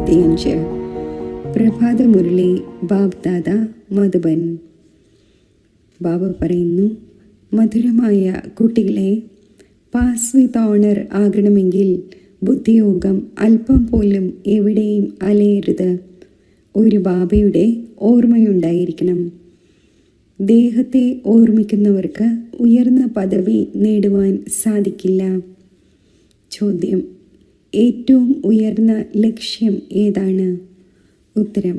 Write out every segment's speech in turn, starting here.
45. പ്രഭാതമുരളി ബാബ്ദാദ മധുബൻ. ബാബ പറയുന്നു, മധുരമായ കുട്ടികളെ, പാസ് വിത്ത് ഓണർ ആകണമെങ്കിൽ ബുദ്ധിയോഗം അല്പം പോലും എവിടെയും അലയരുത്. ഒരു ബാബയുടെ ഓർമ്മയുണ്ടായിരിക്കണം. ദേഹത്തെ ഓർമ്മിക്കുന്നവർക്ക് ഉയർന്ന പദവി നേടുവാൻ സാധിക്കില്ല. ചോദ്യം: ഏറ്റവും ഉയർന്ന ലക്ഷ്യം ഏതാണ്? ഉത്തരം: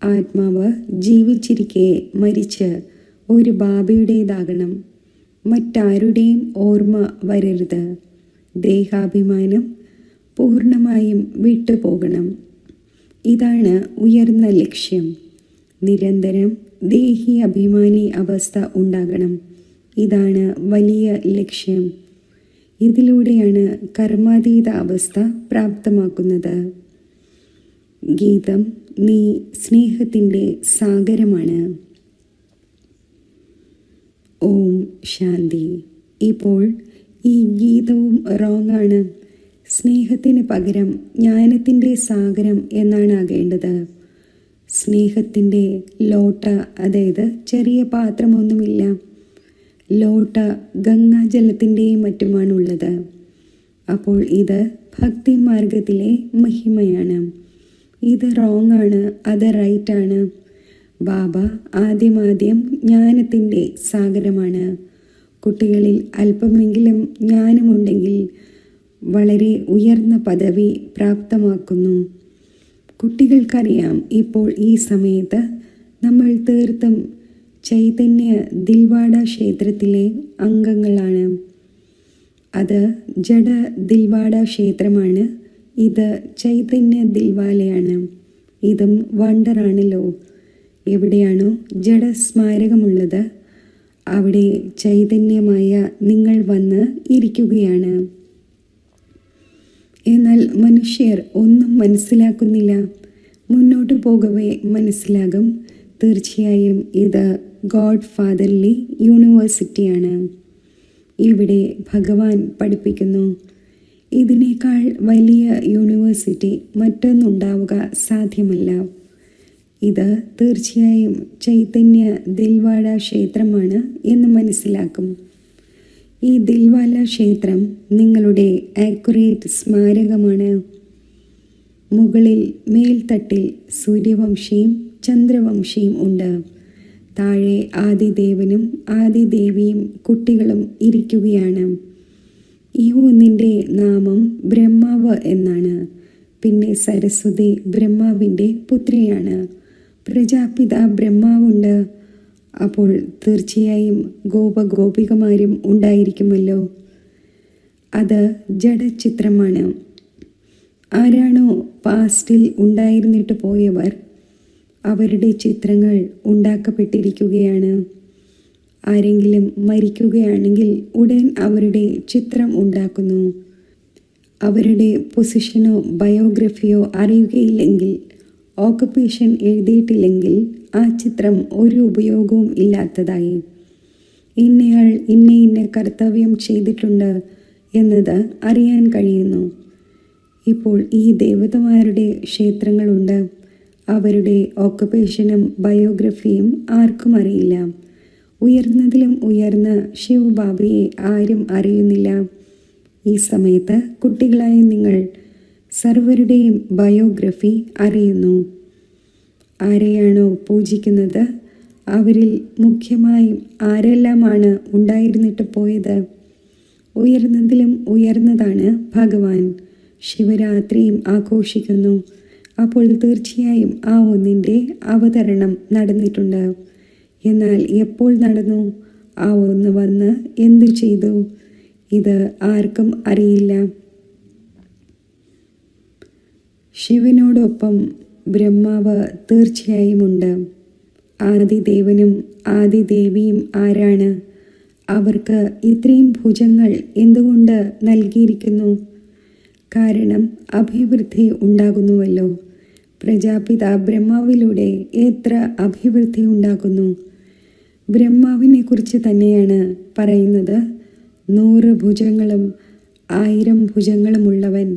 ആത്മാവ് ജീവിച്ചിരിക്കെ മരിച്ച് ഒരു ബാബയുടേതാകണം. മറ്റാരുടെയും ഓർമ്മ വരരുത്. ദേഹാഭിമാനം പൂർണ്ണമായും വിട്ടുപോകണം. ഇതാണ് ഉയർന്ന ലക്ഷ്യം. നിരന്തരം ദേഹി അഭിമാനി അവസ്ഥ ഉണ്ടാകണം. ഇതാണ് വലിയ ലക്ഷ്യം. ഇതിലൂടെയാണ് കർമാതീത അവസ്ഥ പ്രാപ്തമാക്കുന്നത്. ഗീതം: നീ സ്നേഹത്തിൻ്റെ സാഗരമാണ്. ഓം ശാന്തി. ഇപ്പോൾ ഈ ഗീതവും റോങ് ആണ്. സ്നേഹത്തിന് പകരം ജ്ഞാനത്തിൻ്റെ സാഗരം എന്നാണ് ആകേണ്ടത്. സ്നേഹത്തിൻ്റെ ലോട്ട, അതായത് ചെറിയ പാത്രമൊന്നുമില്ല. ലോട്ട ഗംഗാജലത്തിൻ്റെയും മറ്റുമാണുള്ളത്. അപ്പോൾ ഇത് ഭക്തി മാർഗത്തിലെ മഹിമയാണ്. ഇത് റോങ് ആണ്, അത് റൈറ്റ് ആണ്. ബാബ ആദ്യം ജ്ഞാനത്തിൻ്റെ സാഗരമാണ്. കുട്ടികളിൽ അല്പമെങ്കിലും ജ്ഞാനമുണ്ടെങ്കിൽ വളരെ ഉയർന്ന പദവി പ്രാപ്തമാക്കുന്നു. കുട്ടികൾക്കറിയാം, ഇപ്പോൾ ഈ സമയത്ത് നമ്മൾ തീർത്തും ചൈതന്യ ദിൽവാഡ ക്ഷേത്രത്തിലെ അംഗങ്ങളാണ്. അത് ജഡ ദിൽവാഡ ക്ഷേത്രമാണ്. ഇത് ചൈതന്യ ദിൽവാലയാണ്. ഇതും വണ്ടറാണല്ലോ. എവിടെയാണോ ജഡ സ്മാരകമുള്ളത് അവിടെ ചൈതന്യമായ നിങ്ങൾ വന്ന് ഇരിക്കുകയാണ്. എന്നാൽ മനുഷ്യർ ഒന്നും മനസ്സിലാക്കുന്നില്ല. മുന്നോട്ട് പോകവേ മനസ്സിലാകും. തീർച്ചയായും ഇത് ഗോഡ് ഫാദർലി യൂണിവേഴ്സിറ്റിയാണ്. ഇവിടെ ഭഗവാൻ പഠിപ്പിക്കുന്നു. ഇതിനേക്കാൾ വലിയ യൂണിവേഴ്സിറ്റി മറ്റൊന്നുണ്ടാവുക സാധ്യമല്ല. ഇത് തീർച്ചയായും ചൈതന്യ ദിൽവാഡ ക്ഷേത്രമാണ് എന്ന് മനസ്സിലാക്കും. ഈ ദിൽവാല ക്ഷേത്രം നിങ്ങളുടെ ആക്യുറേറ്റ് സ്മാരകമാണ്. മുകളിൽ മേൽത്തട്ടിൽ സൂര്യവംശിയും ചന്ദ്രവംശിയും ഉണ്ട്. താഴെ ആദിദേവനും ആദിദേവിയും കുട്ടികളും ഇരിക്കുകയാണ്. ഈ ഒന്നിൻ്റെ നാമം ബ്രഹ്മാവ് എന്നാണ്. പിന്നെ സരസ്വതി ബ്രഹ്മാവിൻ്റെ പുത്രിയാണ്. പ്രജാപിത ബ്രഹ്മാവുണ്ട്. അപ്പോൾ തീർച്ചയായും ഗോപഗോപികമാരും ഉണ്ടായിരിക്കുമല്ലോ. അത് ജഡചിത്രമാണ്. ആരാണോ പാസ്റ്റിൽ ഉണ്ടായിരുന്നിട്ട് പോയവർ, അവരുടെ ചിത്രങ്ങൾ ഉണ്ടാക്കപ്പെട്ടിരിക്കുകയാണ്. ആരെങ്കിലും മരിക്കുകയാണെങ്കിൽ ഉടൻ അവരുടെ ചിത്രം ഉണ്ടാക്കുന്നു. അവരുടെ പൊസിഷനോ ബയോഗ്രഫിയോ അറിയുകയില്ലെങ്കിൽ, ഓക്കുപ്പേഷൻ എഴുതിയിട്ടില്ലെങ്കിൽ ആ ചിത്രം ഒരു ഉപയോഗവും ഇല്ലാത്തതായി. ഇന്നയാൾ ഇന്ന കർത്തവ്യം ചെയ്തിട്ടുണ്ട് എന്നത് അറിയാൻ കഴിയുന്നു. ഇപ്പോൾ ഈ ദേവതമാരുടെ ക്ഷേത്രങ്ങളുണ്ട്. അവരുടെ ഓക്കുപ്പേഷനും ബയോഗ്രഫിയും ആർക്കും അറിയില്ല. ഉയർന്നതിലും ഉയർന്ന ശിവബാബയെ ആരും അറിയുന്നില്ല. ഈ സമയത്ത് കുട്ടികളായ നിങ്ങൾ സർവരുടെയും ബയോഗ്രഫി അറിയുന്നു. ആരെയാണോ പൂജിക്കുന്നത് അവരിൽ മുഖ്യമായും ആരെല്ലാമാണ് ഉണ്ടായിരുന്നിട്ട് പോയത്? ഉയർന്നതിലും ഉയർന്നതാണ് ഭഗവാൻ. ശിവരാത്രിയും ആഘോഷിക്കുന്നു. അപ്പോൾ തീർച്ചയായും ആ ഒന്നിൻ്റെ അവതരണം നടന്നിട്ടുണ്ട്. എന്നാൽ എപ്പോൾ നടന്നു? ആ ഒന്ന് വന്ന് എന്തു ചെയ്തു? ഇത് ആർക്കും അറിയില്ല. ശിവനോടൊപ്പം ബ്രഹ്മാവ് തീർച്ചയായും ഉണ്ട്. ആദിദേവനും ആദിദേവിയും ആരാണ്? അവർക്ക് ഇത്രയും ഭുജങ്ങൾ എന്തുകൊണ്ട് നൽകിയിരിക്കുന്നു? കാരണം അഭിവൃദ്ധി ഉണ്ടാകുന്നുവല്ലോ. പ്രജാപിത ബ്രഹ്മാവിലൂടെ എത്ര അഭിവൃദ്ധി ഉണ്ടാകുന്നു. ബ്രഹ്മാവിനെ കുറിച്ച് തന്നെയാണ് പറയുന്നത്. 100 ഭുജങ്ങളും 1000 ഭുജങ്ങളുമുള്ളവൻ.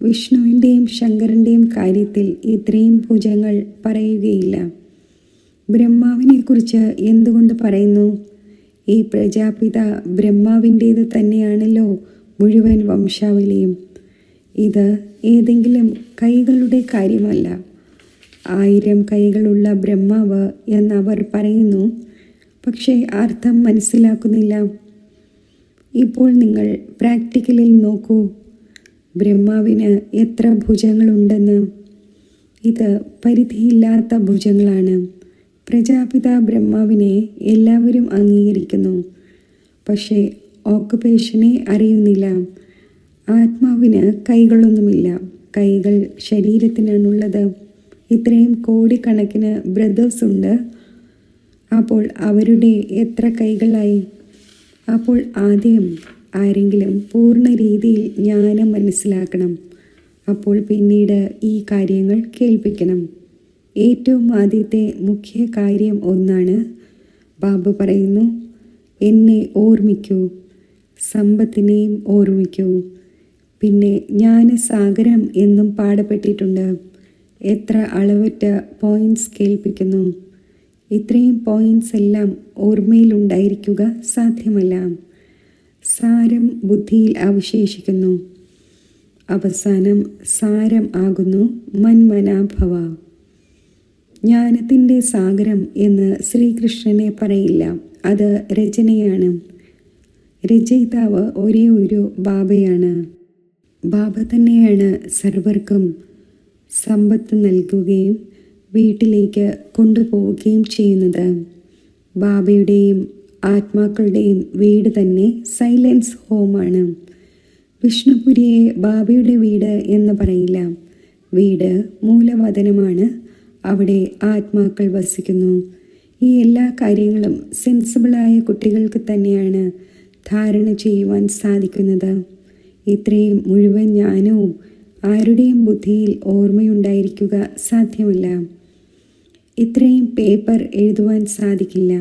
വിഷ്ണുവിൻ്റെയും ശങ്കരൻ്റെയും കാര്യത്തിൽ ഇത്രയും ഭുജങ്ങൾ പറയുകയില്ല. ബ്രഹ്മാവിനെക്കുറിച്ച് എന്തുകൊണ്ട് പറയുന്നു? ഈ പ്രജാപിത ബ്രഹ്മാവിൻ്റേത് തന്നെയാണല്ലോ മുഴുവൻ വംശാവലിയും. ഇത് ഏതെങ്കിലും കൈകളുടെ കാര്യമല്ല. 1000 കൈകളുള്ള ബ്രഹ്മാവ് എന്നവർ പറയുന്നു, പക്ഷേ അർത്ഥം മനസ്സിലാക്കുന്നില്ല. ഇപ്പോൾ നിങ്ങൾ പ്രാക്ടിക്കലിൽ നോക്കൂ, ബ്രഹ്മാവിന് എത്ര ഭുജങ്ങളുണ്ടെന്ന്. ഇത് പരിധിയില്ലാത്ത ഭുജങ്ങളാണ്. പ്രജാപിത ബ്രഹ്മാവിനെ എല്ലാവരും അംഗീകരിക്കുന്നു, പക്ഷേ ഓക്കുപേഷനെ അറിയുന്നില്ല. ആത്മാവിന് കൈകളൊന്നുമില്ല. കൈകൾ ശരീരത്തിനാണുള്ളത്. ഇത്രയും കോടിക്കണക്കിന് ബ്രദേഴ്സ് ഉണ്ട്. അപ്പോൾ അവരുടെ എത്ര കൈകളായി? അപ്പോൾ ആദ്യം ആരെങ്കിലും പൂർണ്ണ രീതിയിൽ ജ്ഞാനം മനസ്സിലാക്കണം. അപ്പോൾ പിന്നീട് ഈ കാര്യങ്ങൾ കേൾപ്പിക്കണം. ഏറ്റവും ആദ്യത്തെ മുഖ്യ കാര്യം ഒന്നാണ്. ബാബ പറയുന്നു, എന്നെ ഓർമ്മിക്കൂ, സമ്പത്തിനെയും ഓർമ്മിക്കൂ. പിന്നെ ജ്ഞാനസാഗരം എന്നും പാടപ്പെട്ടിട്ടുണ്ട്. എത്ര അളവറ്റ പോയിന്റ്സ് കേൾപ്പിക്കുന്നു. ഇത്രയും പോയിന്റ്സ് എല്ലാം ഓർമ്മയിലുണ്ടായിരിക്കുക സാധ്യമല്ല. സാരം ബുദ്ധിയിൽ അവശേഷിക്കുന്നു. അവസാനം സാരം ആകുന്നു മന്മനാഭവ. ജ്ഞാനത്തിൻ്റെ സാഗരം എന്ന് ശ്രീകൃഷ്ണനെ പറയില്ല. അത് രചനയാണ്. രചയിതാവ് ഒരേ ഒരു ബാബയാണ്. ബാബ തന്നെയാണ് സർവർക്കും സമ്പത്ത് നൽകുകയും വീട്ടിലേക്ക് കൊണ്ടുപോവുകയും ചെയ്യുന്നത്. ബാബയുടെയും ആത്മാക്കളുടെയും വീട് തന്നെ സൈലൻസ് ഹോമാണ്. വിഷ്ണുപുരിയെ ബാബയുടെ വീട് എന്ന് പറയില്ല. വീട് മൂലവതനമാണ്. അവിടെ ആത്മാക്കൾ വസിക്കുന്നു. ഈ എല്ലാ കാര്യങ്ങളും സെൻസിബിളായ കുട്ടികൾക്ക് തന്നെയാണ് ധാരണ ചെയ്യുവാൻ സാധിക്കുന്നത്. ഇത്രയും മുഴുവൻ ജ്ഞാനവും ആരുടെയും ബുദ്ധിയിൽ ഓർമ്മയുണ്ടായിരിക്കുക സാധ്യമല്ല. ഇത്രയും പേപ്പർ എഴുതുവാൻ സാധിക്കില്ല.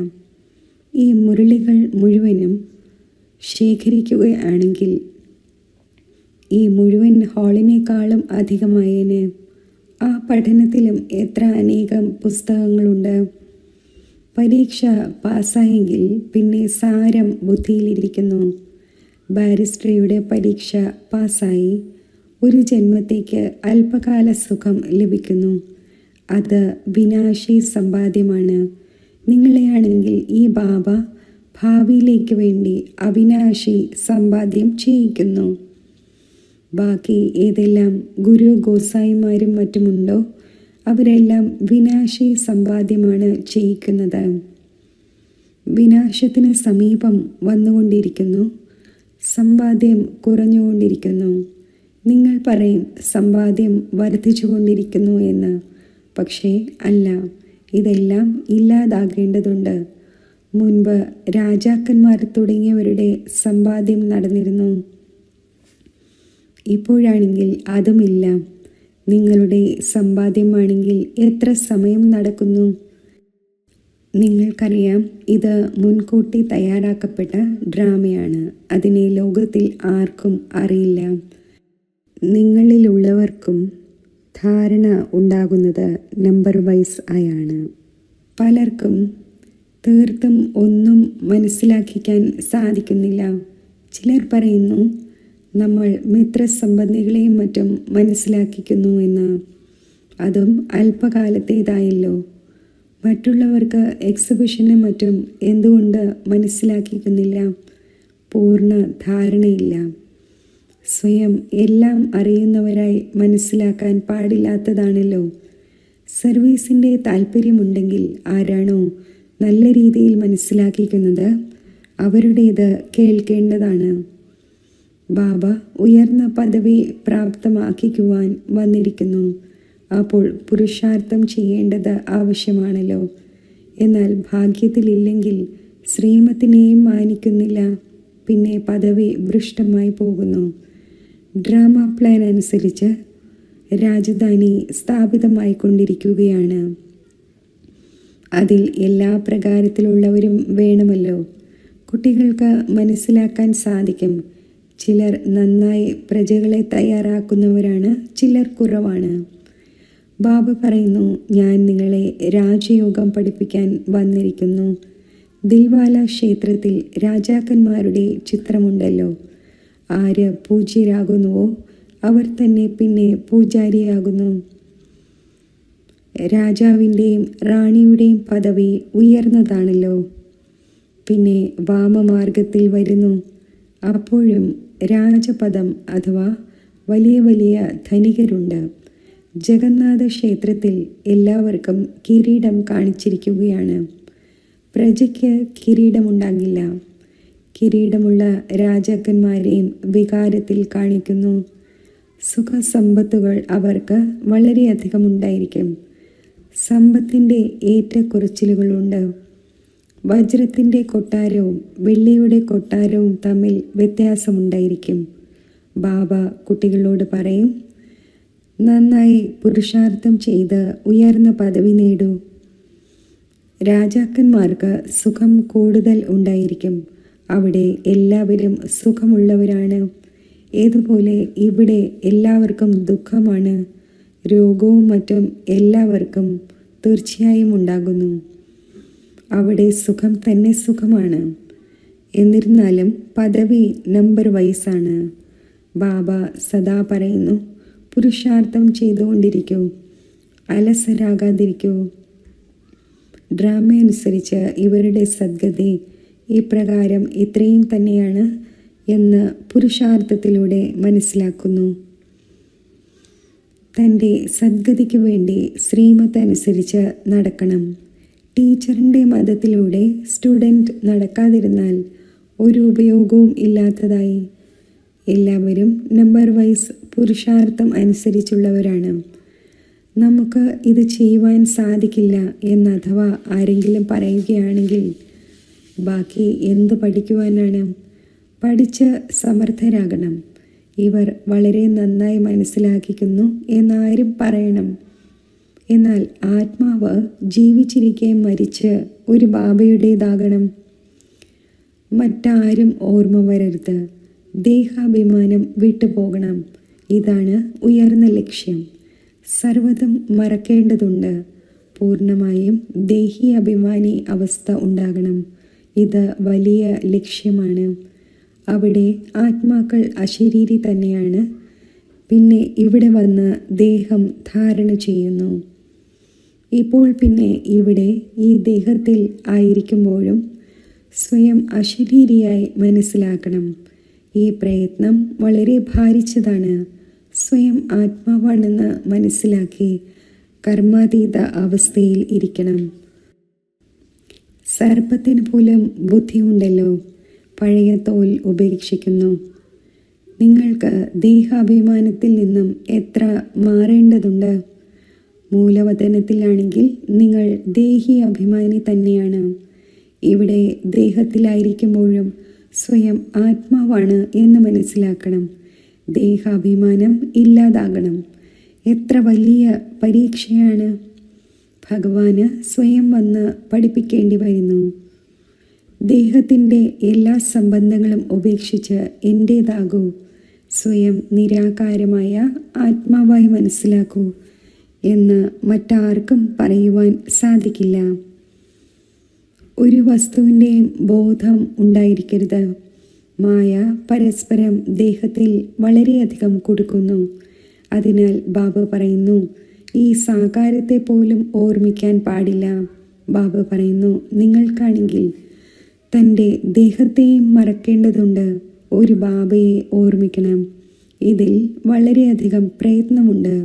ഈ മുരളികൾ മുഴുവനും ശേഖരിക്കുകയാണെങ്കിൽ ഈ മുഴുവൻ ഹാളിനേക്കാളും അധികമായേന്. ആ പഠനത്തിലും എത്ര അനേകം പുസ്തകങ്ങളുണ്ട്. പരീക്ഷ പാസ്സായെങ്കിൽ പിന്നെ സാരം ബുദ്ധിയിലിരിക്കുന്നു. ബാരിസ്റ്ററിയുടെ പരീക്ഷ പാസ്സായി ഒരു ജന്മത്തേക്ക് അല്പകാല സുഖം ലഭിക്കുന്നു. അത് വിനാശി സമ്പാദ്യമാണ്. നിങ്ങളെയാണെങ്കിൽ ഈ ബാബ ഭാവിയിലേക്ക് വേണ്ടി അവിനാശി സമ്പാദ്യം ചെയ്യിക്കുന്നു. ബാക്കി ഏതെല്ലാം ഗുരു ഗോസായിമാരും മറ്റുമുണ്ടോ, അവരെല്ലാം വിനാശി സമ്പാദ്യമാണ് ചെയ്യിക്കുന്നത്. വിനാശത്തിന് സമീപം വന്നുകൊണ്ടിരിക്കുന്നു. സമ്പാദ്യം കുറഞ്ഞുകൊണ്ടിരിക്കുന്നു. നിങ്ങൾ പറയും സമ്പാദ്യം വർദ്ധിച്ചുകൊണ്ടിരിക്കുന്നു എന്ന്. പക്ഷേ അല്ല, ഇതെല്ലാം ഇല്ലാതാകേണ്ടതുണ്ട്. മുൻപ് രാജാക്കന്മാർ തുടങ്ങിയവരുടെ സമ്പാദ്യം നടന്നിരുന്നു. ഇപ്പോഴാണെങ്കിൽ അതുമില്ല. നിങ്ങളുടെ സമ്പാദ്യമാണെങ്കിൽ എത്ര സമയം നടക്കുന്നു? നിങ്ങൾക്കറിയാം, ഇത് മുൻകൂട്ടി തയ്യാറാക്കപ്പെട്ട ഡ്രാമയാണ്. അതിനെ ലോകത്തിൽ ആർക്കും അറിയില്ല. നിങ്ങളിലുള്ളവർക്കും ധാരണ ഉണ്ടാകുന്നത് നമ്പർ വൈസ് ആയാണ്. പലർക്കും തീർത്തും ഒന്നും മനസ്സിലാക്കിക്കാൻ സാധിക്കുന്നില്ല. ചിലർ പറയുന്നു, നമ്മൾ മിത്രസംബന്ധികളെയും മറ്റും മനസ്സിലാക്കിക്കുന്നു എന്ന്. അതും അല്പകാലത്തേതായല്ലോ. മറ്റുള്ളവർക്ക് എക്സിബിഷനും മറ്റും എന്തുകൊണ്ട് മനസ്സിലാക്കിക്കുന്നില്ല? പൂർണ്ണ ധാരണയില്ല. സ്വയം എല്ലാം അറിയുന്നവരായി മനസ്സിലാക്കാൻ പാടില്ലാത്തതാണല്ലോ. സർവീസിൻ്റെ താല്പര്യമുണ്ടെങ്കിൽ ആരാണോ നല്ല രീതിയിൽ മനസ്സിലാക്കിക്കുന്നത് അവരുടേത് കേൾക്കേണ്ടതാണ്. ബാബ ഉയർന്ന പദവി പ്രാപ്തമാക്കിക്കുവാൻ വന്നിരിക്കുന്നു. അപ്പോൾ പുരുഷാർത്ഥം ചെയ്യേണ്ടത് ആവശ്യമാണല്ലോ. എന്നാൽ ഭാഗ്യത്തിലില്ലെങ്കിൽ ശ്രീമത്തിനെയും മാനിക്കുന്നില്ല. പിന്നെ പദവി ഭ്രഷ്ടമായി പോകുന്നു. ഡ്രാമ പ്ലാൻ അനുസരിച്ച് രാജധാനി സ്ഥാപിതമായിക്കൊണ്ടിരിക്കുകയാണ്. അതിൽ എല്ലാ പ്രകാരത്തിലുള്ളവരും വേണമല്ലോ. കുട്ടികൾക്ക് മനസ്സിലാക്കാൻ സാധിക്കും. ചിലർ നന്നായി പ്രജകളെ തയ്യാറാക്കുന്നവരാണ്, ചിലർ കുറവാണ്. ബാബ പറയുന്നു, ഞാൻ നിങ്ങളെ രാജയോഗം പഠിപ്പിക്കാൻ വന്നിരിക്കുന്നു. ദിൽവാല ക്ഷേത്രത്തിൽ രാജാക്കന്മാരുടെ ചിത്രമുണ്ടല്ലോ. ആര് പൂജ്യരാകുന്നുവോ അവർ തന്നെ പിന്നെ പൂജാരിയാകുന്നു. രാജാവിൻ്റെയും റാണിയുടെയും പദവി ഉയർന്നതാണല്ലോ. പിന്നെ വാമമാർഗത്തിൽ വരുന്നു. അപ്പോഴും രാജപദം അഥവാ വലിയ വലിയ ധനികരുണ്ട്. ജഗന്നാഥ ക്ഷേത്രത്തിൽ എല്ലാവർക്കും കിരീടം കാണിച്ചിരിക്കുകയാണ്. പ്രജയ്ക്ക് കിരീടമുണ്ടാകില്ല. കിരീടമുള്ള രാജാക്കന്മാരെയും വികാരത്തിൽ കാണിക്കുന്നു. സുഖസമ്പത്തുകൾ അവർക്ക് വളരെയധികം ഉണ്ടായിരിക്കും. സമ്പത്തിൻ്റെ ഏറ്റക്കുറച്ചിലുകളുണ്ട്. വജ്രത്തിൻ്റെ കൊട്ടാരവും വെള്ളിയുടെ കൊട്ടാരവും തമ്മിൽ വ്യത്യാസമുണ്ടായിരിക്കും. ബാബ കുട്ടികളോട് പറയും, നന്നായി പുരുഷാർത്ഥം ചെയ്ത് ഉയർന്ന പദവി നേടൂ. രാജാക്കന്മാർക്ക് സുഖം കൂടുതൽ ഉണ്ടായിരിക്കും. അവിടെ എല്ലാവരും സുഖമുള്ളവരാണ്. ഏതുപോലെ ഇവിടെ എല്ലാവർക്കും ദുഃഖമാണ്. രോഗവും മറ്റും എല്ലാവർക്കും തീർച്ചയായും ഉണ്ടാകുന്നു. അവിടെ സുഖം തന്നെ സുഖമാണ്. എന്നിരുന്നാലും പദവി നമ്പർ വൈസാണ്. ബാബ സദാ പറയുന്നു, പുരുഷാർത്ഥം ചെയ്തുകൊണ്ടിരിക്കൂ, അലസരാകാതിരിക്കൂ. ഡ്രാമ അനുസരിച്ച് ഇവരുടെ സദ്ഗതി ഇപ്രകാരം ഇത്രയും തന്നെയാണ് എന്ന് പുരുഷാർത്ഥത്തിലൂടെ മനസ്സിലാക്കുന്നു. തൻ്റെ സദ്ഗതിക്ക് വേണ്ടി ശ്രീമത്ത് അനുസരിച്ച് നടക്കണം. ടീച്ചറിൻ്റെ മതത്തിലൂടെ സ്റ്റുഡൻറ്റ് നടക്കാതിരുന്നാൽ ഒരു ഉപയോഗവും ഇല്ലാത്തതായി. എല്ലാവരും നമ്പർ വൈസ് പുരുഷാർത്ഥം അനുസരിച്ചുള്ളവരാണ്. നമുക്ക് ഇത് ചെയ്യുവാൻ സാധിക്കില്ല എന്ന് അഥവാ ആരെങ്കിലും പറയുകയാണെങ്കിൽ ബാക്കി എന്ത് പഠിക്കുവാനാണ്? പഠിച്ച് സമർത്ഥരാകണം. ഇവർ വളരെ നന്നായി മനസ്സിലാക്കിക്കുന്നു എന്നാരും പറയണം. എന്നാൽ ആത്മാവ് ജീവിച്ചിരിക്കെ മരിച്ച് ഒരു ബാബയുടേതാകണം. മറ്റാരും ഓർമ്മ വരരുത്. ദേഹാഭിമാനം വിട്ടുപോകണം. ഇതാണ് ഉയർന്ന ലക്ഷ്യം. സർവ്വതും മറക്കേണ്ടതുണ്ട്. പൂർണ്ണമായും ദേഹി അഭിമാനി അവസ്ഥ ഉണ്ടാകണം. ഇത് വലിയ ലക്ഷ്യമാണ്. അവിടെ ആത്മാക്കൾ അശരീരി തന്നെയാണ്. പിന്നെ ഇവിടെ വന്ന് ദേഹം ധാരണ ചെയ്യുന്നു. ഇപ്പോൾ പിന്നെ ഇവിടെ ഈ ദേഹത്തിൽ ആയിരിക്കുമ്പോഴും സ്വയം അശരീരിയായി മനസ്സിലാക്കണം. ഈ പ്രയത്നം വളരെ ഭാരിച്ചതാണ്. സ്വയം ആത്മാവാണെന്ന് മനസ്സിലാക്കി കർമാതീത അവസ്ഥയിൽ ഇരിക്കണം. സർപ്പത്തിന് പോലും ബുദ്ധിയുണ്ടല്ലോ. പഴയ തോൽ ഉപേക്ഷിക്കുന്നു. നിങ്ങൾക്ക് ദേഹാഭിമാനത്തിൽ നിന്നും എത്ര മാറേണ്ടതുണ്ട്. മൂലവതനത്തിലാണെങ്കിൽ നിങ്ങൾ ദേഹി അഭിമാനി തന്നെയാണ്. ഇവിടെ ദേഹത്തിലായിരിക്കുമ്പോഴും സ്വയം ആത്മാവാണ് എന്ന് മനസ്സിലാക്കണം. ദേഹാഭിമാനം ഇല്ലാതാകണം. എത്ര വലിയ പരീക്ഷയാണ്. ഭഗവാന് സ്വയം വന്ന് പഠിപ്പിക്കേണ്ടി വരുന്നു. ദേഹത്തിൻ്റെ എല്ലാ സംബന്ധങ്ങളും ഉപേക്ഷിച്ച് എൻ്റേതാകൂ. സ്വയം നിരാകാരമായ ആത്മാവായി മനസ്സിലാക്കൂ എന്ന് മറ്റാർക്കും പറയുവാൻ സാധിക്കില്ല. ഒരു വസ്തുവിൻ്റെയും ബോധം ഉണ്ടായിരിക്കരുത്. മായ പരസ്പരം ദേഹത്തിൽ വളരെയധികം കൊടുക്കുന്നു. അതിനാൽ ബാബ പറയുന്നു, ഈ സാകാരത്തെ പോലും ഓർമ്മിക്കാൻ പാടില്ല. ബാബ പറയുന്നു, നിങ്ങൾക്കാണെങ്കിൽ തൻ്റെ ദേഹത്തെയും മറക്കേണ്ടതുണ്ട്. ഒരു ബാബയെ ഓർമ്മിക്കണം. ഇതിൽ വളരെയധികം പ്രയത്നമുണ്ട്.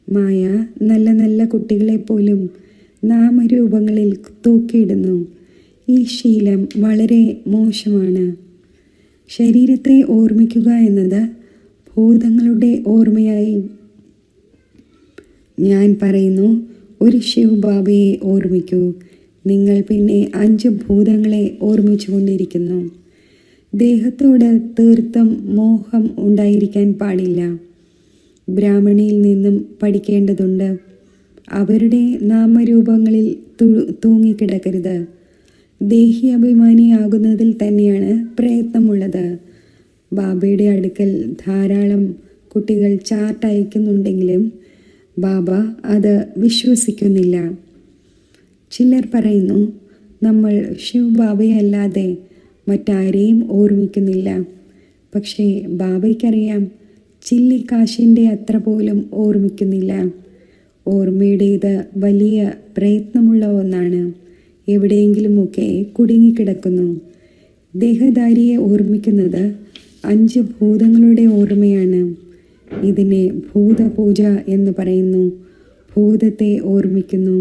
മായ നല്ല നല്ല കുട്ടികളെപ്പോലും നാമരൂപങ്ങളിൽ തൂക്കിയിടുന്നു. ഈ ശീലം വളരെ മോശമാണ്. ശരീരത്തെ ഓർമ്മിക്കുക എന്നത് ഭൂതങ്ങളുടെ ഓർമ്മയായി. ഞാൻ പറയുന്നു, ഒരു ശിവബാബയെ ഓർമ്മിക്കൂ. നിങ്ങൾ പിന്നെ 5 ഭൂതങ്ങളെ ഓർമ്മിച്ചു കൊണ്ടിരിക്കുന്നു. ദേഹത്തോട് തീർത്തും മോഹം ഉണ്ടായിരിക്കാൻ പാടില്ല. ബ്രാഹ്മണിയിൽ നിന്നും പഠിക്കേണ്ടതുണ്ട്. അവരുടെ നാമരൂപങ്ങളിൽ തൂങ്ങിക്കിടക്കരുത്. ദേഹി അഭിമാനിയാകുന്നതിൽ തന്നെയാണ് പ്രയത്നമുള്ളത്. ബാബയുടെ അടുക്കൽ ധാരാളം കുട്ടികൾ ചാർട്ട് അയക്കുന്നുണ്ടെങ്കിലും ബാബ അത് വിശ്വസിക്കുന്നില്ല. ചിലർ പറയുന്നു, നമ്മൾ ശിവ് ബാബയെ അല്ലാതെ മറ്റാരെയും ഓർമ്മിക്കുന്നില്ല. പക്ഷേ ബാബയ്ക്കറിയാം, ചില്ലിക്കാശിൻ്റെ അത്ര പോലും ഓർമ്മിക്കുന്നില്ല. ഓർമ്മയുടേത് വലിയ പ്രയത്നമുള്ള ഒന്നാണ്. എവിടെയെങ്കിലുമൊക്കെ കുടുങ്ങിക്കിടക്കുന്നു. ദേഹധാരിയെ ഓർമ്മിക്കുന്നത് 5 ഭൂതങ്ങളുടെ ഓർമ്മയാണ്. ഇതിനെ ഭൂതപൂജ എന്ന് പറയുന്നു. ഭൂതത്തെ ഓർമ്മിക്കുന്നു.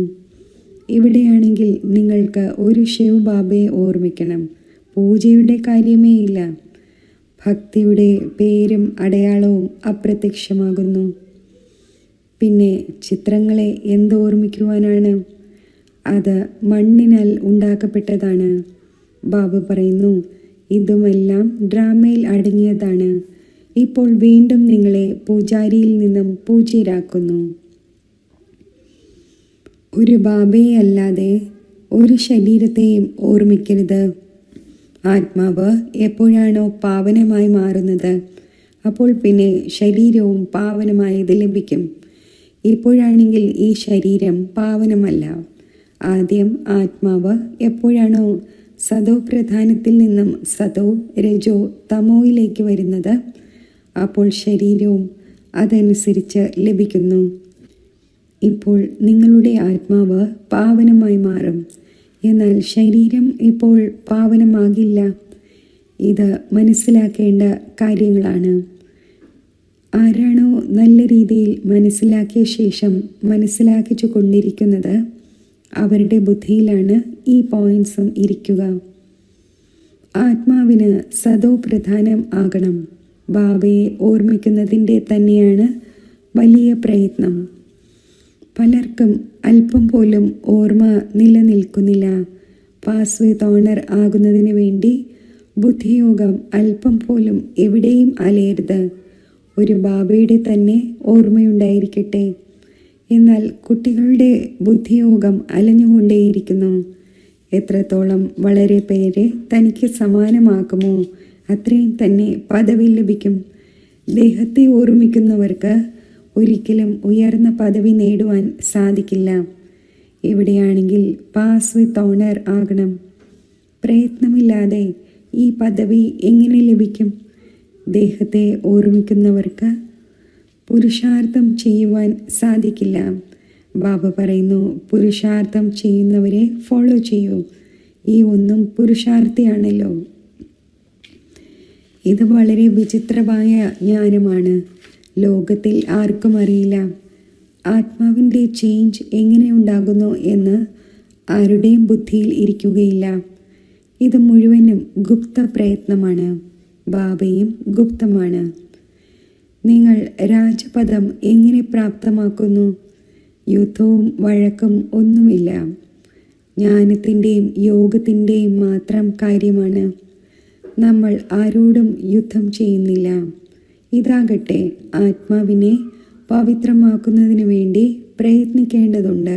ഇവിടെയാണെങ്കിൽ നിങ്ങൾക്ക് ഒരു ശിവ് ബാബയെ ഓർമ്മിക്കണം. പൂജയുടെ കാര്യമേ ഇല്ല. ഭക്തിയുടെ പേരും അടയാളവും അപ്രത്യക്ഷമാകുന്നു. പിന്നെ ചിത്രങ്ങളെ എന്തോർമ്മിക്കുവാനാണ്? അത് മണ്ണിനാൽ ഉണ്ടാക്കപ്പെട്ടതാണ്. ബാബ പറയുന്നു, ഇതുമെല്ലാം ഡ്രാമയിൽ അടങ്ങിയതാണ്. ഇപ്പോൾ വീണ്ടും നിങ്ങളെ പൂജാരിയിൽ നിന്നും പൂജ്യരാക്കുന്നു. ഒരു ബാബയെ അല്ലാതെ ഒരു ശരീരത്തെയും ഓർമ്മിക്കരുത്. ആത്മാവ് എപ്പോഴാണോ പാവനമായി മാറുന്നത്, അപ്പോൾ പിന്നെ ശരീരവും പാവനമായത് ലഭിക്കും. ഇപ്പോഴാണെങ്കിൽ ഈ ശരീരം പാവനമല്ല. ആദ്യം ആത്മാവ് എപ്പോഴാണോ സതോ പ്രധാനത്തിൽ നിന്നും സതോ രജോ തമോയിലേക്ക് വരുന്നത്, അപ്പോൾ ശരീരവും അതനുസരിച്ച് ലഭിക്കുന്നു. ഇപ്പോൾ നിങ്ങളുടെ ആത്മാവ് പാവനമായി മാറും. എന്നാൽ ശരീരം ഇപ്പോൾ പാവനമാകില്ല. ഇത് മനസ്സിലാക്കേണ്ട കാര്യങ്ങളാണ്. ആരാണോ നല്ല രീതിയിൽ മനസ്സിലാക്കിയ ശേഷം മനസ്സിലാക്കിച്ചു കൊണ്ടിരിക്കുന്നത്, അവരുടെ ബുദ്ധിയിലാണ് ഈ പോയിന്റ്സും ഇരിക്കുക. ആത്മാവിന് സതോ പ്രധാനം ആകണം. ബാബയെ ഓർമ്മിക്കുന്നതിൻ്റെ തന്നെയാണ് വലിയ പ്രയത്നം. പലർക്കും അല്പം പോലും ഓർമ്മ നിലനിൽക്കുന്നില്ല. പാസ് വിത്ത് ഓണർ ആകുന്നതിന് വേണ്ടി ബുദ്ധിയോഗം അല്പം പോലും എവിടെയും അലയരുത്. ഒരു ബാബയുടെ തന്നെ ഓർമ്മയുണ്ടായിരിക്കട്ടെ. എന്നാൽ കുട്ടികളുടെ ബുദ്ധിയോഗം അലഞ്ഞുകൊണ്ടേയിരിക്കുന്നു. എത്രത്തോളം വളരെ പേരെ തനിക്ക് സമാനമാക്കുമോ അത്രയും തന്നെ പദവി ലഭിക്കും. ദേഹത്തെ ഓർമ്മിക്കുന്നവർക്ക് ഒരിക്കലും ഉയർന്ന പദവി നേടുവാൻ സാധിക്കില്ല. ഇവിടെയാണെങ്കിൽ പാസ് വിത്ത് ഓണർ ആകണം. പ്രയത്നമില്ലാതെ ഈ പദവി എങ്ങനെ ലഭിക്കും? ദേഹത്തെ ഓർമ്മിക്കുന്നവർക്ക് പുരുഷാർത്ഥം ചെയ്യുവാൻ സാധിക്കില്ല. ബാബ പറയുന്നു, പുരുഷാർത്ഥം ചെയ്യുന്നവരെ ഫോളോ ചെയ്യൂ. ഈ ഒന്നും പുരുഷാർത്ഥിയാണല്ലോ. ഇത് വളരെ വിചിത്രമായ ജ്ഞാനമാണ്. ലോകത്തിൽ ആർക്കും അറിയില്ല. ആത്മാവിൻ്റെ ചേഞ്ച് എങ്ങനെ ഉണ്ടാകുന്നു എന്ന് ആരുടെയും ബുദ്ധിയിൽ ഇരിക്കുകയില്ല. ഇത് മുഴുവനും ഗുപ്ത പ്രയത്നമാണ്. ബാബയും ഗുപ്തമാണ്. നിങ്ങൾ രാജപദം എങ്ങനെ പ്രാപ്തമാക്കുന്നു? യുദ്ധവും വഴക്കും ഒന്നുമില്ല. ജ്ഞാനത്തിൻ്റെയും യോഗത്തിൻ്റെയും മാത്രം കാര്യമാണ്. നമ്മൾ ആരോടും യുദ്ധം ചെയ്യുന്നില്ല. ഇതാകട്ടെ ആത്മാവിനെ പവിത്രമാക്കുന്നതിന് വേണ്ടി പ്രയത്നിക്കേണ്ടതുണ്ട്.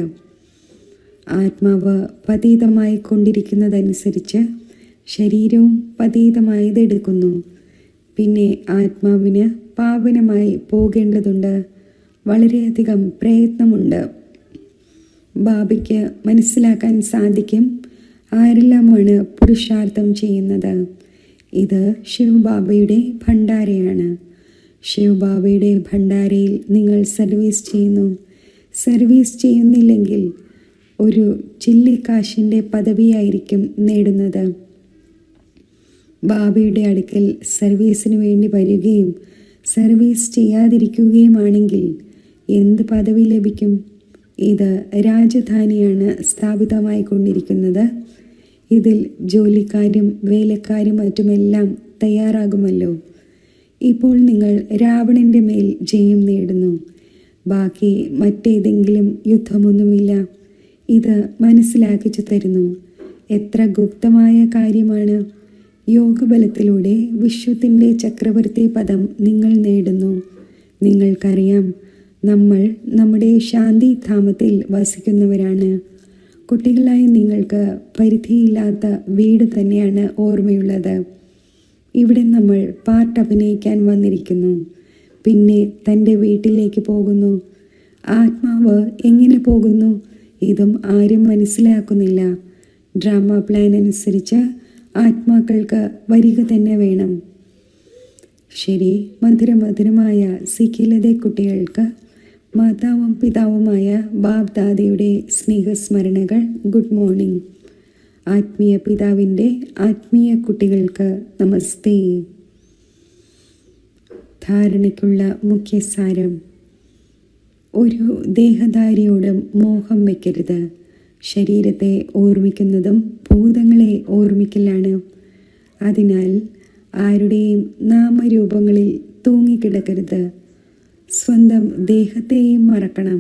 ആത്മാവ് പതീതമായി കൊണ്ടിരിക്കുന്നതനുസരിച്ച് ശരീരവും പതീതമായതെടുക്കുന്നു. പിന്നെ ആത്മാവിന് പാവനമായി പോകേണ്ടതുണ്ട്. വളരെയധികം പ്രയത്നമുണ്ട്. ബാബയ്ക്ക് മനസ്സിലാക്കാൻ സാധിക്കും ആരെല്ലാമാണ് പുരുഷാർത്ഥം ചെയ്യുന്നത്. ഇത് ശിവ് ബാബയുടെ ഭണ്ഡാരയാണ്. ശിവ് ബാബയുടെ ഭണ്ഡാരയിൽ നിങ്ങൾ സർവീസ് ചെയ്യുന്നു. സർവീസ് ചെയ്യുന്നില്ലെങ്കിൽ ഒരു ചില്ലിക്കാശിൻ്റെ പദവിയായിരിക്കും നേടുന്നത്. ബാബയുടെ അടുക്കൽ സർവീസിന് വേണ്ടി വരികയും സർവീസ് ചെയ്യാതിരിക്കുകയുമാണെങ്കിൽ എന്ത് പദവി ലഭിക്കും? ഇത് രാജധാനിയാണ് സ്ഥാപിതമായി കൊണ്ടിരിക്കുന്നത്. ഇതിൽ ജോലിക്കാരും വേലക്കാരും മറ്റുമെല്ലാം തയ്യാറാകുമല്ലോ. ഇപ്പോൾ നിങ്ങൾ രാവണൻ്റെ മേൽ ജയം നേടുന്നു. ബാക്കി മറ്റേതെങ്കിലും യുദ്ധമൊന്നുമില്ല. ഇത് മനസ്സിലാക്കിച്ചു തരുന്നു. എത്ര ഗുപ്തമായ കാര്യമാണ്. യോഗബലത്തിലൂടെ വിശ്വത്തിൻ്റെ ചക്രവർത്തി പദം നിങ്ങൾ നേടുന്നു. നിങ്ങൾക്കറിയാം, നമ്മൾ നമ്മുടെ ശാന്തിധാമത്തിൽ വസിക്കുന്നവരാണ്. കുട്ടികളായി നിങ്ങൾക്ക് പരിധിയില്ലാത്ത വീട് തന്നെയാണ് ഓർമ്മയുള്ളത്. ഇവിടെ നമ്മൾ പാർട്ട് അഭിനയിക്കാൻ വന്നിരിക്കുന്നു, പിന്നെ തൻ്റെ വീട്ടിലേക്ക് പോകുന്നു. ആത്മാവ് എങ്ങനെ പോകുന്നു? ഇതും ആരും മനസ്സിലാക്കുന്നില്ല. ഡ്രാമ പ്ലാൻ അനുസരിച്ച് ആത്മാക്കൾക്ക് വരിക തന്നെ വേണം. ശരി, മധുരമധുരമായ സിഖിലതെ കുട്ടികൾക്ക് മാതാവും പിതാവുമായ ബാബ് ദാദയുടെ സ്നേഹസ്മരണകൾ. Good morning. ആത്മീയ പിതാവിൻ്റെ ആത്മീയ കുട്ടികൾക്ക് നമസ്തേ. ധാരണയ്ക്കുള്ള മുഖ്യസാരം: ഒരു ദേഹധാരിയോട് മോഹം വയ്ക്കരുത്. ശരീരത്തെ ഓർമ്മിക്കുന്നതും ഭൂതങ്ങളെ ഓർമ്മിക്കലാണ്. അതിനാൽ ആരുടെയും നാമരൂപങ്ങളിൽ തൂങ്ങിക്കിടക്കരുത്. സ്വന്തം ദേഹത്തെയും മറക്കണം.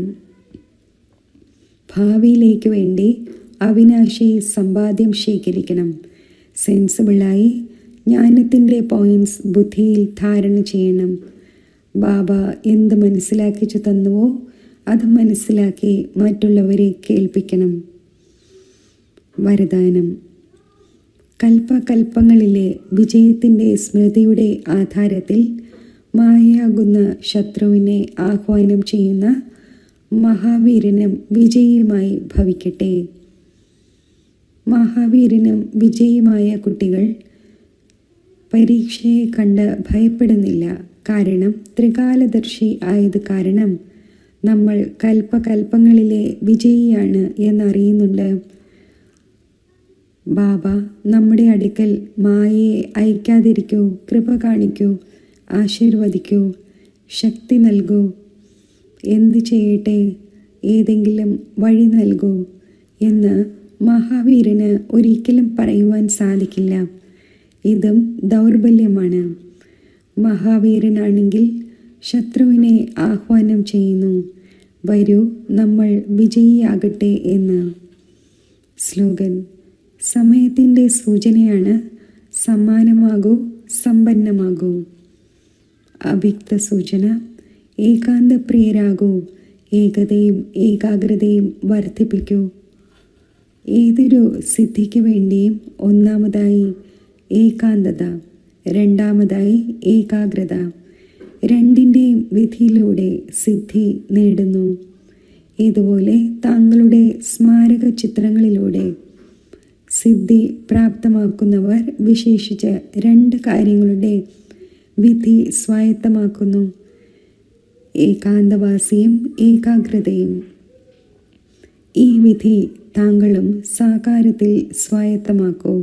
ഭാവിയിലേക്ക് വേണ്ടി അവിനാശി സമ്പാദ്യം ശേഖരിക്കണം. സെൻസിബിളായി ജ്ഞാനത്തിൻ്റെ പോയിൻറ്റ്സ് ബുദ്ധിയിൽ ധാരണ ചെയ്യണം. ബാബ എന്ത് മനസ്സിലാക്കിച്ചു തന്നുവോ അത് മനസ്സിലാക്കി മറ്റുള്ളവരെ കേൾപ്പിക്കണം. വരദാനം: കൽപ്പകൽപ്പങ്ങളിലെ വിജയത്തിൻ്റെ സ്മൃതിയുടെ ആധാരത്തിൽ മായയാകുന്ന ശത്രുവിനെ ആഹ്വാനം ചെയ്യുന്ന മഹാവീരനും വിജയിയുമായി ഭവിക്കട്ടെ. മഹാവീരനും വിജയിയുമായ കുട്ടികൾ പരീക്ഷയെ കണ്ട് ഭയപ്പെടുന്നില്ല. കാരണം ത്രികാലദർശി ആയത് കാരണം നമ്മൾ കൽപ്പകൽപ്പങ്ങളിലെ വിജയിയാണ് എന്നറിയുന്നുണ്ട്. ബാബ നമ്മുടെ അടുക്കൽ മായയെ അയക്കാതിരിക്കൂ, കൃപ കാണിക്കൂ, ആശീർവദിക്കൂ, ശക്തി നൽകൂ, എന്ത് ചെയ്യട്ടെ, ഏതെങ്കിലും വഴി നൽകൂ എന്ന് മഹാവീരന് ഒരിക്കലും പറയുവാൻ സാധിക്കില്ല. ഇതും ദൗർബല്യമാണ്. മഹാവീരനാണെങ്കിൽ ശത്രുവിനെ ആഹ്വാനം ചെയ്യുന്നു, വരൂ നമ്മൾ വിജയിയാകട്ടെ എന്ന്. സ്ലോഗൻ: സമയത്തിൻ്റെ സൂചനയാണ് സമ്മാനമാകൂ, സമ്പന്നമാകൂ. അവ്യക്ത സൂചന: ഏകാന്തപ്രിയരാകൂ, ഏകതയും ഏകാഗ്രതയും വർദ്ധിപ്പിക്കൂ. ഏതൊരു സിദ്ധിക്ക് വേണ്ടിയും ഒന്നാമതായി ഏകാന്തത, രണ്ടാമതായി ഏകാഗ്രത, രണ്ടിൻ്റെയും വിധിയിലൂടെ സിദ്ധി നേടുന്നു. ഇതുപോലെ താങ്കളുടെ സ്മാരക ചിത്രങ്ങളിലൂടെ സിദ്ധി പ്രാപ്തമാക്കുന്നവർ വിശേഷിച്ച് രണ്ട് കാര്യങ്ങളുടെ വിധി സ്വായത്തമാക്കുന്നു: ഏകാന്തവാസിയും ഏകാഗ്രതയും. ഈ വിധി താങ്കളും സാകാരത്തിൽ സ്വായത്തമാക്കൂ.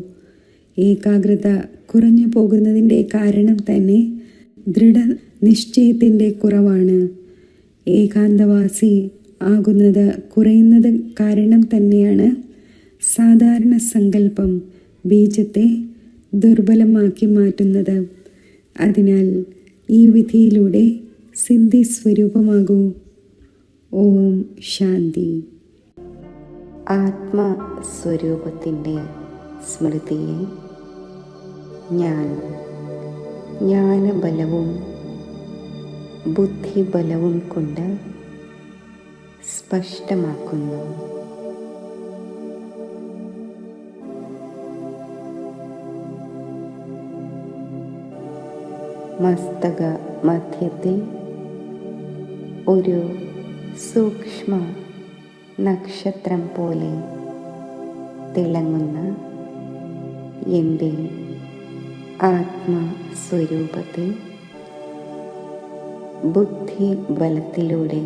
ഏകാഗ്രത കുറഞ്ഞു പോകുന്നതിൻ്റെ കാരണം തന്നെ ദൃഢനിശ്ചയത്തിൻ്റെ കുറവാണ്. ഏകാന്തവാസി ആകുന്നത് കുറയുന്നത് കാരണം തന്നെയാണ് സാധാരണ സങ്കല്പം ബീജത്തെ ദുർബലമാക്കി മാറ്റുന്നത്. അതിനാൽ ഈ വിധിയിലൂടെ സിദ്ധി സ്വരൂപമാകൂ. ഓം ശാന്തി. ആത്മസ്വരൂപത്തിൻ്റെ സ്മൃതിയെ ഞാൻ ജ്ഞാനബലവും ബുദ്ധിബലവും കൊണ്ട് സ്പഷ്ടമാക്കുന്നു. മസ്തക മധ്യത്തിൽ ഒരു സൂക്ഷ്മ നക്ഷത്രം പോലെ തിളങ്ങുന്ന എൻ്റെ ആത്മസ്വരൂപത്തെ ബുദ്ധിബലത്തിലൂടെ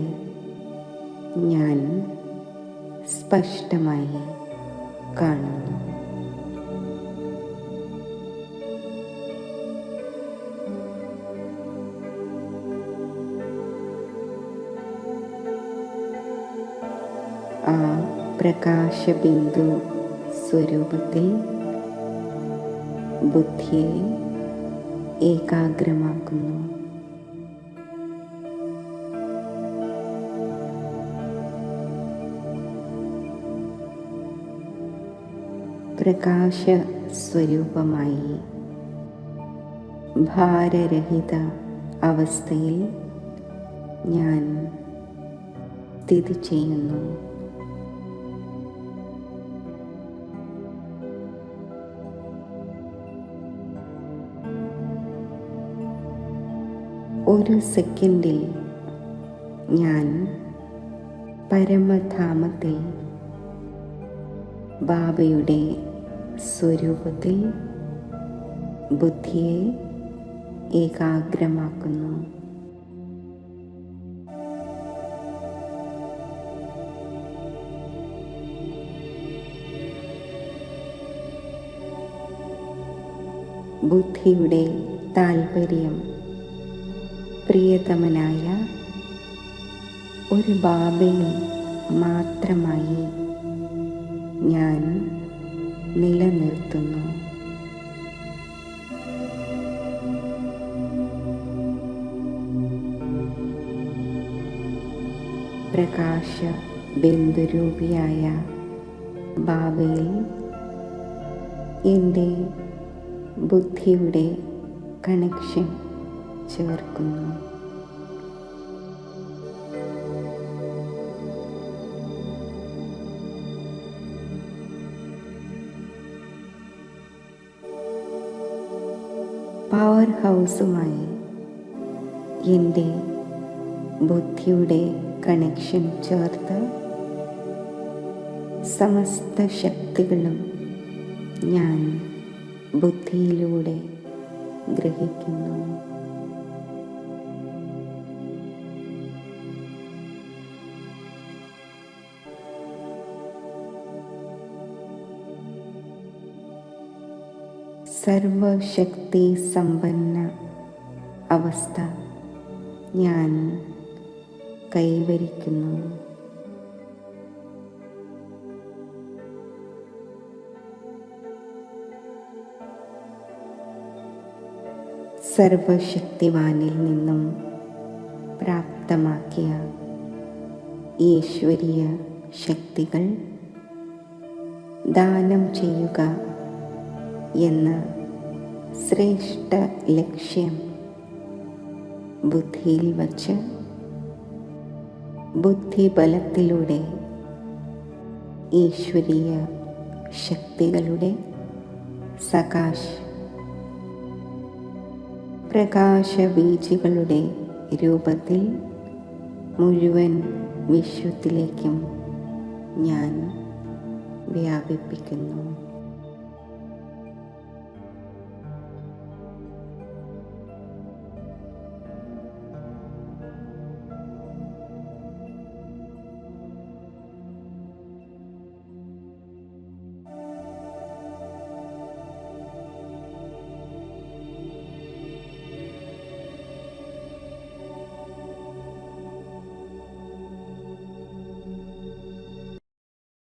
ഞാൻ സ്പഷ്ടമായി കാണുന്നു. ആ പ്രകാശബിന്ദു സ്വരൂപത്തിൽ ബുദ്ധിയെ ഏകാഗ്രമാക്കുന്നു. പ്രകാശ സ്വരൂപമായി ഭാരരഹിത അവസ്ഥയിൽ ഞാൻ സ്ഥിതി ചെയ്യുന്നു. ഒരു സെക്കൻഡിൽ ഞാൻ പരമധാമത്തിൽ ബാബയുടെ സ്വരൂപത്തിൽ ബുദ്ധിയെ ഏകാഗ്രമാക്കുന്നു. ബുദ്ധിയുടെ താൽപര്യം പ്രിയതമനായ ഒരു ബാബയിൽ മാത്രമായി ഞാൻ നിലനിർത്തുന്നു. പ്രകാശ ബിന്ദുരൂപിയായ ബാബയിൽ എൻ്റെ ബുദ്ധിയുടെ കണക്ഷൻ ചേർക്കുന്നു. പവർ ഹൗസുമായി എൻ്റെ ബുദ്ധിയുടെ കണക്ഷൻ ചേർത്ത് സമസ്ത ശക്തികളും ഞാൻ ബുദ്ധിയിലൂടെ ഗ്രഹിക്കുന്നു. സർവശക്തി സമ്പന്ന അവസ്ഥ ഞാൻ കൈവരിക്കുന്നു. സർവശക്തിവാനിൽ നിന്നും പ്രാപ്തമാക്കിയ ഈശ്വരീയ ശക്തികൾ ദാനം ചെയ്യുക എന്ന ശ്രേഷ്ഠ ലക്ഷ്യം ബുദ്ധിയിൽ വച്ച് ബുദ്ധിബലത്തിലൂടെ ഈശ്വരീയ ശക്തികളുടെ സകാശ് പ്രകാശബീജികളുടെ രൂപത്തിൽ മുഴുവൻ വിശ്വത്തിലേക്കും ഞാൻ വ്യാപിപ്പിക്കുന്നു.